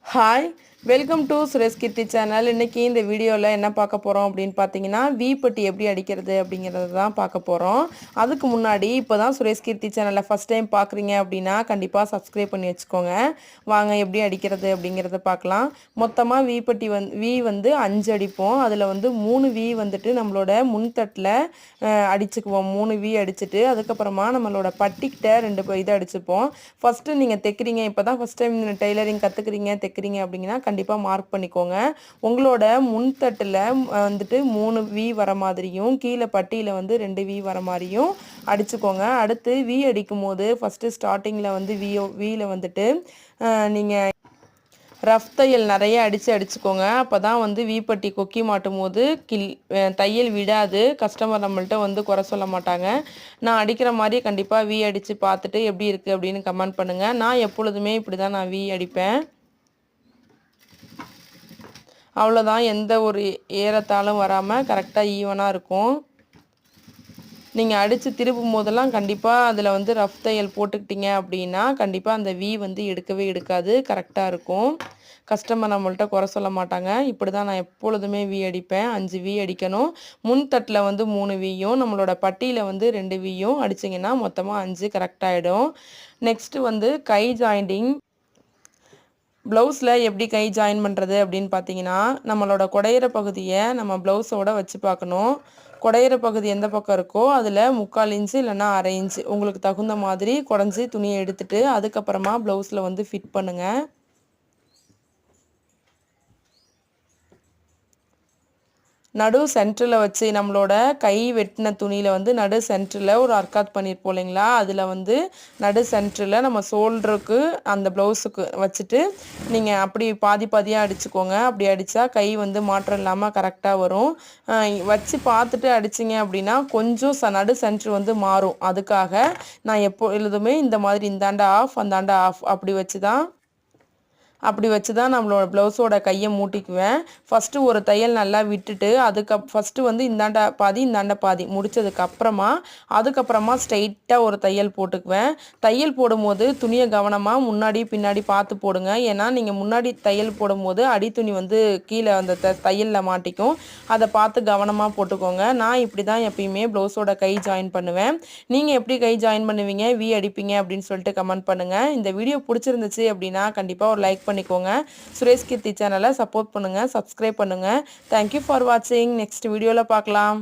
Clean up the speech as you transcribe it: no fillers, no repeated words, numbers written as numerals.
Hi welcome to Suresh Keerthi channel. இன்றைக்கி இந்த வீடியோவில் என்ன பார்க்க போகிறோம் அப்படின்னு பார்த்தீங்கன்னா, வீப்பட்டி எப்படி அடிக்கிறது அப்படிங்கிறது தான் பார்க்க போகிறோம். அதுக்கு முன்னாடி இப்போ தான் சுரேஷ் கீர்த்தி சேனலை ஃபஸ்ட் டைம் பார்க்குறீங்க அப்படின்னா கண்டிப்பாக சப்ஸ்கிரைப் பண்ணி வச்சுக்கோங்க. வாங்க எப்படி அடிக்கிறது அப்படிங்கிறத பார்க்கலாம். மொத்தமாக வீப்பட்டி வந்து 5 அடிப்போம். அதில் வந்து 3 வந்துட்டு நம்மளோட முன்தட்டில் அடிச்சுக்குவோம். 3 அடிச்சுட்டு அதுக்கப்புறமா நம்மளோட பட்டிக்கிட்ட 2 இதை அடிச்சுப்போம். ஃபஸ்ட்டு நீங்கள் தைக்கிறீங்க, இப்போ தான் ஃபஸ்ட் டைம் டெய்லரிங் கற்றுக்குறீங்க தைக்கிறீங்க அப்படிங்கன்னா கண்டிப்பாக மார்க் பண்ணிக்கோங்க. உங்களோட முன்தட்டில் வந்துட்டு 3 வர மாதிரியும் கீழே பட்டியில் வந்து 2 வர மாதிரியும் அடிச்சுக்கோங்க. அடுத்து அடிக்கும் போது ஃபஸ்ட்டு ஸ்டார்டிங்கில் வந்து வீல வந்துட்டு நீங்கள் ரஃப் தையல் நிறைய அடிச்சுக்கோங்க. அப்போ தான் வந்து வீப்பட்டி கொக்கி மாட்டும் போது தையல் விடாது. கஸ்டமர் நம்மள்ட்ட வந்து குறை சொல்ல மாட்டாங்க. நான் அடிக்கிற மாதிரி கண்டிப்பாக அடித்து பார்த்துட்டு எப்படி இருக்குது அப்படின்னு கமெண்ட் பண்ணுங்கள். நான் எப்பொழுதுமே இப்படி தான் நான் அடிப்பேன். அவ்வளோதான், எந்த ஒரு ஏறத்தாலும் வராமல் கரெக்டாக ஈவனாக இருக்கும். நீங்கள் அடித்து திருப்பும் போதெல்லாம் கண்டிப்பாக அதில் வந்து ரஃப் தையல் போட்டுக்கிட்டீங்க அப்படின்னா கண்டிப்பாக அந்த வந்து எடுக்கவே எடுக்காது, கரெக்டாக இருக்கும். கஸ்டமர் நம்மள்ட்ட குறை சொல்ல மாட்டாங்க. இப்படி தான் நான் எப்பொழுதுமே அடிப்பேன். 5 அடிக்கணும். முன் தட்டில் வந்து 3 நம்மளோட பட்டியில் வந்து 2 அடிச்சிங்கன்னா மொத்தமாக 5 கரெக்டாகிடும். நெக்ஸ்ட்டு வந்து கை ஜாயிண்டிங். ப்ளவுஸில் எப்படி கை ஜாயின் பண்ணுறது அப்படின்னு பார்த்தீங்கன்னா, நம்மளோட குடையிற பகுதியை நம்ம ப்ளவுஸோட வச்சு பார்க்கணும். குடையிற பகுதி எந்த பக்கம் இருக்கோ அதில் 3/4 இன்ச்சு இல்லைன்னா 1/2 இன்ச்சு உங்களுக்கு தகுந்த மாதிரி குடஞ்சி துணியை எடுத்துகிட்டு அதுக்கப்புறமா ப்ளவுஸில் வந்து ஃபிட் பண்ணுங்கள். நடு சென்டரில் வச்சு நம்மளோட கை வெட்டின துணியில் வந்து நடு சென்டரில் ஒரு அர்க்காத் பண்ணியிருப்போம் இல்லைங்களா, அதில் வந்து நடு சென்டரில் நம்ம ஷோல்டருக்கு அந்த ப்ளவுஸுக்கு வச்சுட்டு நீங்கள் அப்படி பாதியாக அடிச்சுக்கோங்க. அப்படி அடித்தா கை வந்து மாற்றம் இல்லாமல் கரெக்டாக வரும். வச்சு பார்த்துட்டு அடிச்சிங்க அப்படின்னா கொஞ்சம் நடு சென்டர் வந்து மாறும். அதுக்காக நான் எப்பொழுதுமே இந்த மாதிரி இந்தாண்ட ஆஃப் அந்தாண்ட ஆஃப் அப்படி வச்சு தான் நம்மளோட ப்ளவுஸோட கையை மூட்டிக்குவேன். ஃபஸ்ட்டு ஒரு தையல் நல்லா விட்டுட்டு ஃபஸ்ட்டு வந்து இந்தாண்ட பாதி அதுக்கப்புறமா ஸ்ட்ரைட்டாக ஒரு தையல் போட்டுக்குவேன். தையல் போடும்போது துணியை கவனமாக முன்னாடி பின்னாடி பார்த்து போடுங்க. ஏன்னா நீங்கள் முன்னாடி தையல் போடும்போது அடித்துணி வந்து கீழே அந்த தையலில் மாட்டிக்கும். அதை பார்த்து கவனமாக போட்டுக்கோங்க. நான் இப்படி தான் எப்பயுமே ப்ளவுஸோட கை ஜாயின் பண்ணுவேன். நீங்கள் எப்படி கை ஜாயின் பண்ணுவீங்க, அடிப்பீங்க அப்படின்னு சொல்லிட்டு கமெண்ட் பண்ணுங்கள். இந்த வீடியோ பிடிச்சிருந்துச்சு அப்படின்னா கண்டிப்பாக ஒரு லைக் பண்ணிக்கோங்க. சுரேஷ் கீர்த்தி சேனலை சப்போர்ட் பண்ணுங்கள், சப்ஸ்கிரைப் பண்ணுங்கள். தேங்க்யூ ஃபார் வாட்சிங். நெக்ஸ்ட் வீடியோவில் பார்க்கலாம்.